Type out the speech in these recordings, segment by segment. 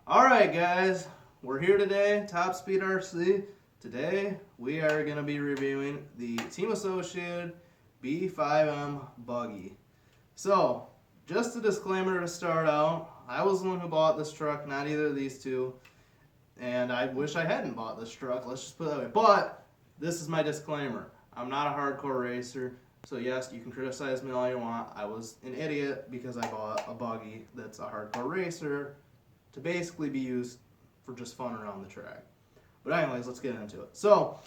Alright guys, we're here today, Top Speed RC. Today we are going to be reviewing the Team Associated B5M Buggy. So, just a disclaimer to start out, I was the one who bought this truck, not either of these two. And I wish I hadn't bought this truck, let's just put it that way. But, this is my disclaimer. I'm not a hardcore racer, so yes, you can criticize me all you want. I was an idiot because I bought a buggy that's a hardcore racer to basically be used for just fun around the track. But anyways, let's get into it. So,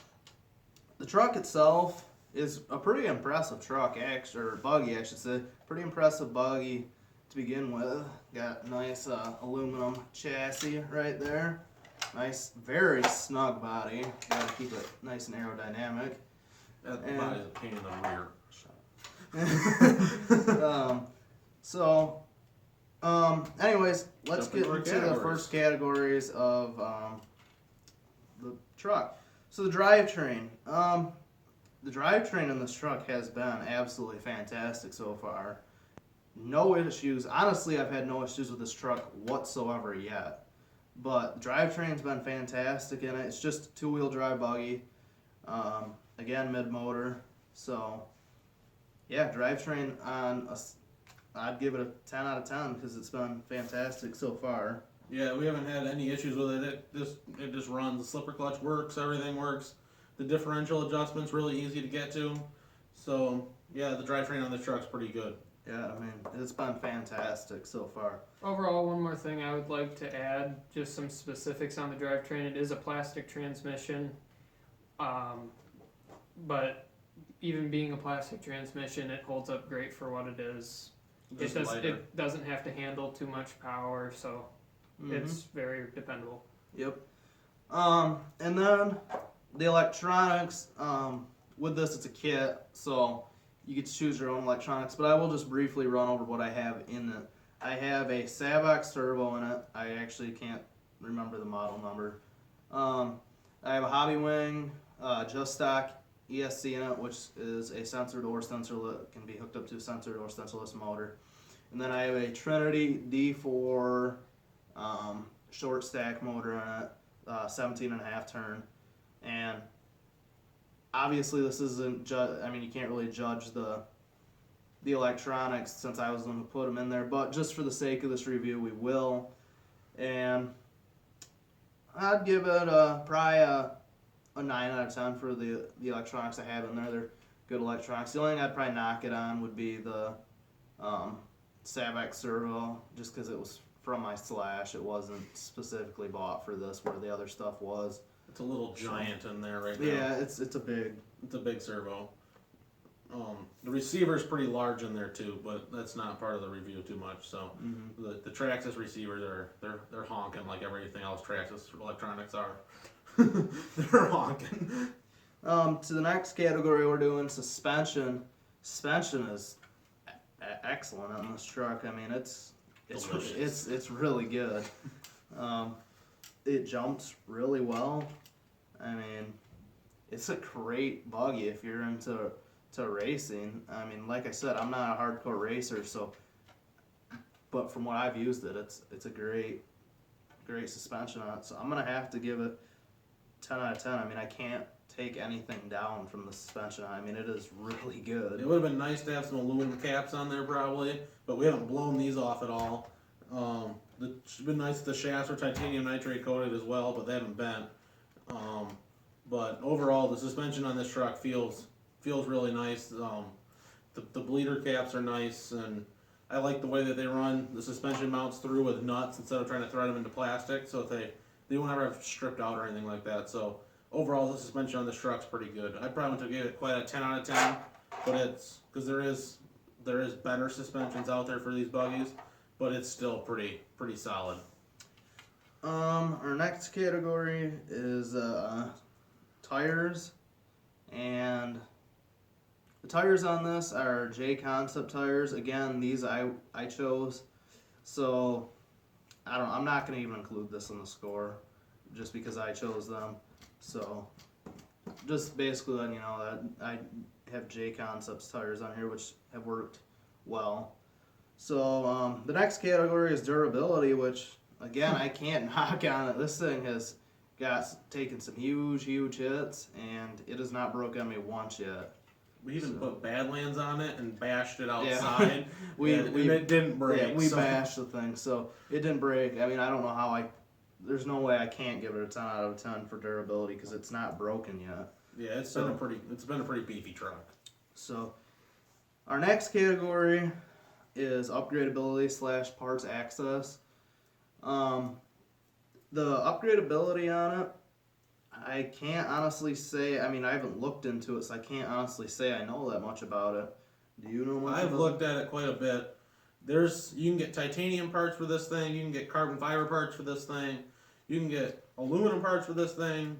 the truck itself is a pretty impressive truck, or buggy I should say. Pretty impressive buggy to begin with. Got nice aluminum chassis right there. Nice, very snug body. Gotta keep it nice and aerodynamic. That body's a pain in the rear. Anyways, let's Jump into get into the first categories of the truck. So the drivetrain. The drivetrain in this truck has been absolutely fantastic so far. No issues. Honestly, I've had no issues with this truck whatsoever yet. But the drivetrain's been fantastic in it. It's just a two-wheel drive buggy. Again, mid-motor. So, yeah, drivetrain on a... I'd give it a 10 out of 10 because it's been fantastic so far. Yeah, we haven't had any issues with it. It just runs. The slipper clutch works. Everything works. The differential adjustment's really easy to get to. So, yeah, the drivetrain on this truck's pretty good. Yeah, I mean, it's been fantastic so far. Overall, one more thing I would like to add, just some specifics on the drivetrain. It is a plastic transmission, but even being a plastic transmission, it holds up great for what it is. It doesn't have to handle too much power, so it's very dependable. Yep. And then the electronics, with this it's a kit, so you get to choose your own electronics, but I will just briefly run over what I have in it. I have a Savox turbo in it. I actually can't remember the model number. I have a Hobby Wing, just stock ESC in it, which is a sensored or sensorless, can be hooked up to a sensored or sensorless motor. And then I have a Trinity D4 short stack motor in it, 17.5 turn. And obviously this isn't, you can't really judge the electronics since I was the one who put them in there, but just for the sake of this review, we will. And I'd give it probably a 9 out of 10 for the electronics I have in there. They're good electronics. The only thing I'd probably knock it on would be the Savox servo, just because it was from my Slash. It wasn't specifically bought for this, where the other stuff was. It's a little giant in there right now. Yeah, it's a big servo. The receiver's pretty large in there too, but that's not part of the review too much. So the Traxxas receivers they're honking like everything else Traxxas electronics are. They're honking. To the next category, we're doing suspension. Suspension is excellent on this truck. I mean, it's really good. It jumps really well. I mean, it's a great buggy if you're into racing. I mean, like I said, I'm not a hardcore racer, but from what I've used it, it's a great suspension on it. So I'm gonna have to give it 10 out of 10. I mean, I can't take anything down from the suspension. I mean, it is really good. It would have been nice to have some aluminum caps on there probably, but we haven't blown these off at all. It's been nice if the shafts are titanium nitrate coated as well, but they haven't bent. But overall, the suspension on this truck feels really nice. The bleeder caps are nice, and I like the way that they run. The suspension mounts through with nuts instead of trying to thread them into plastic, so they won't ever have stripped out or anything like that. So overall, the suspension on this truck's pretty good. I probably wouldn't give it quite a 10 out of 10, but it's because there is better suspensions out there for these buggies, but it's still pretty solid. Our next category is tires, and the tires on this are J Concept tires. Again, these I chose, so I'm not going to even include this in the score, just because I chose them. So, just basically letting you know that I have J Concepts tires on here, which have worked well. So the next category is durability, which again, I can't knock on it. This thing has taken some huge hits, and it has not broke on me once yet. We even put Badlands on it and bashed it Yeah. outside. and it didn't break. Yeah, we bashed the thing, so it didn't break. I mean, I don't know how there's no way I can't give it a 10 out of 10 for durability because it's not broken yet. Yeah, it's been a pretty beefy truck. So, our next category is upgradability / parts access. The upgradability on it, I can't honestly say. I mean, I haven't looked into it, so I can't honestly say I know that much about it. Do you know much? I've looked at it quite a bit. You can get titanium parts for this thing. You can get carbon fiber parts for this thing. You can get aluminum parts for this thing.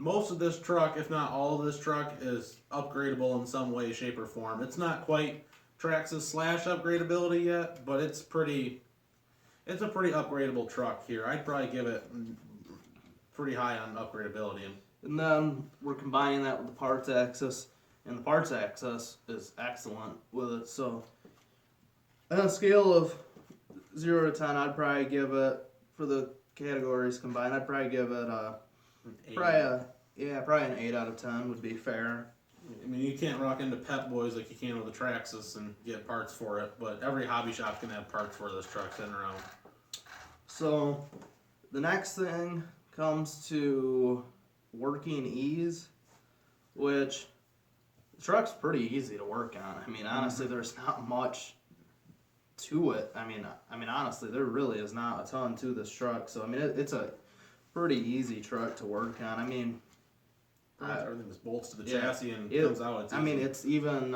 Most of this truck, if not all of this truck, is upgradable in some way, shape, or form. It's not quite Traxxas / upgradability yet, but it's a pretty upgradable truck here. I'd probably give it pretty high on upgradability. And then we're combining that with the parts access, and the parts access is excellent with it. So, on a scale of 0 to 10, I'd probably give it, for the categories combined, I'd probably give it probably an 8 out of 10 would be fair. I mean, you can't rock into Pep Boys like you can with the Traxxas and get parts for it, but every hobby shop can have parts for this truck sitting around. So, the next thing comes to working ease, which the truck's pretty easy to work on. I mean, honestly, there's not much to it. I mean, honestly, there really is not a ton to this truck. So, I mean, it's a pretty easy truck to work on. I mean, Everything just bolts to the chassis and it comes out. I mean, it's even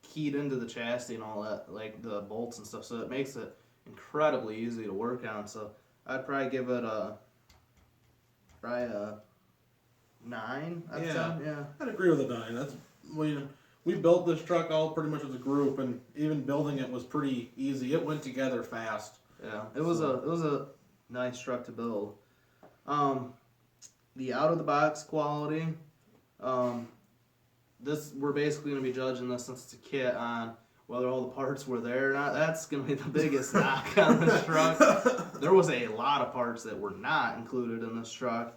keyed into the chassis and all that, like the bolts and stuff. So it makes it incredibly easy to work on. So I'd probably give it a 9. I'd agree with a 9. That's we built this truck all pretty much as a group, and even building it was pretty easy. It went together fast. Yeah, it was a nice truck to build. The out of the box quality. We're basically going to be judging this since it's a kit on whether all the parts were there or not. That's going to be the biggest knock on this truck. There was a lot of parts that were not included in this truck.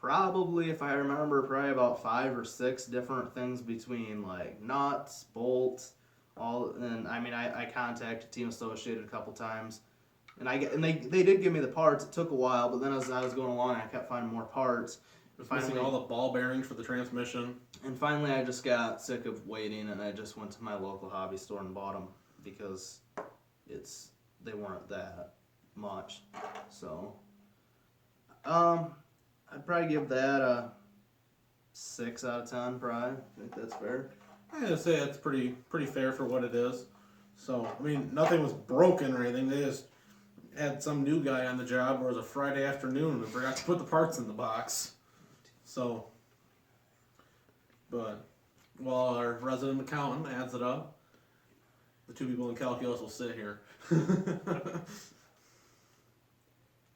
Probably, if I remember, about 5 or 6 different things between like nuts, bolts, and I mean, I contacted Team Associated a couple times, and they did give me the parts. It took a while, but then as I was going along, I kept finding more parts. Finally, all the ball bearings for the transmission. And finally, I just got sick of waiting, and I just went to my local hobby store and bought them because they weren't that much. So, I'd probably give that a 6 out of 10. Probably, I think that's fair. I'd say that's pretty fair for what it is. So, I mean, nothing was broken or anything. They just had some new guy on the job where it was a Friday afternoon and forgot to put the parts in the box. So, but while our resident accountant adds it up, the 2 people in calculus will sit here.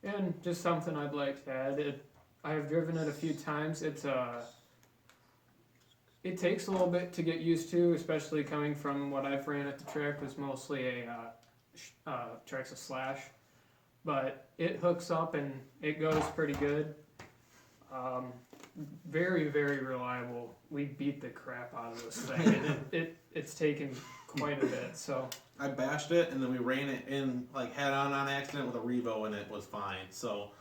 And just something I'd like to add, I have driven it a few times. It takes a little bit to get used to, especially coming from what I've ran at the track was mostly a Traxxas Slash, but it hooks up and it goes pretty good. Very, very reliable. We beat the crap out of this thing. It's taken quite a bit. So I bashed it and then we ran it in like head on accident with a Revo and it was fine. So.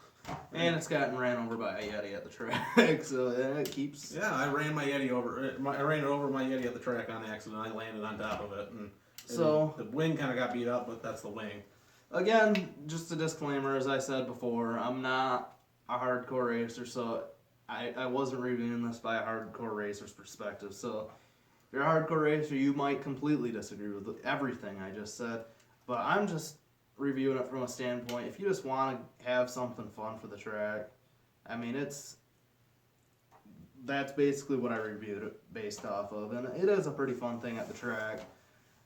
And it's gotten ran over by a Yeti at the track, so it keeps. Yeah, I ran my Yeti over. I ran it over my Yeti at the track on accident. I landed on top of it, and so the wing kind of got beat up, but that's the wing. Again, just a disclaimer, as I said before, I'm not a hardcore racer, so I wasn't reviewing this by a hardcore racer's perspective. So if you're a hardcore racer, you might completely disagree with everything I just said, but I'm just reviewing it from a standpoint, if you just want to have something fun for the track, I mean, that's basically what I reviewed it based off of, and it is a pretty fun thing at the track.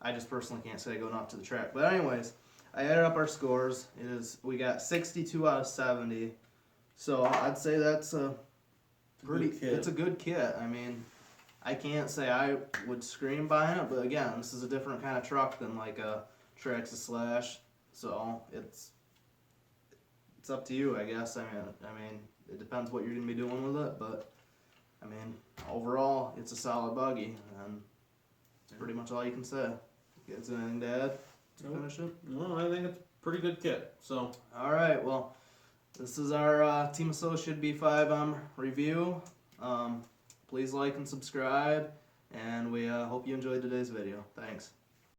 I just personally can't say going up to the track, but anyways, I added up our scores. We got 62 out of 70, so I'd say that's it's a good kit. I mean, I can't say I would scream buying it, but again, this is a different kind of truck than like a Traxxas Slash. So it's up to you, I guess. I mean, it depends what you're gonna be doing with it, but I mean, overall, it's a solid buggy, and it's pretty much all you can say. You guys anything to add to Nope. finish it? No, I think it's a pretty good kit. So All right, well, this is our Team Associate B5M review. Please like and subscribe, and we hope you enjoyed today's video. Thanks.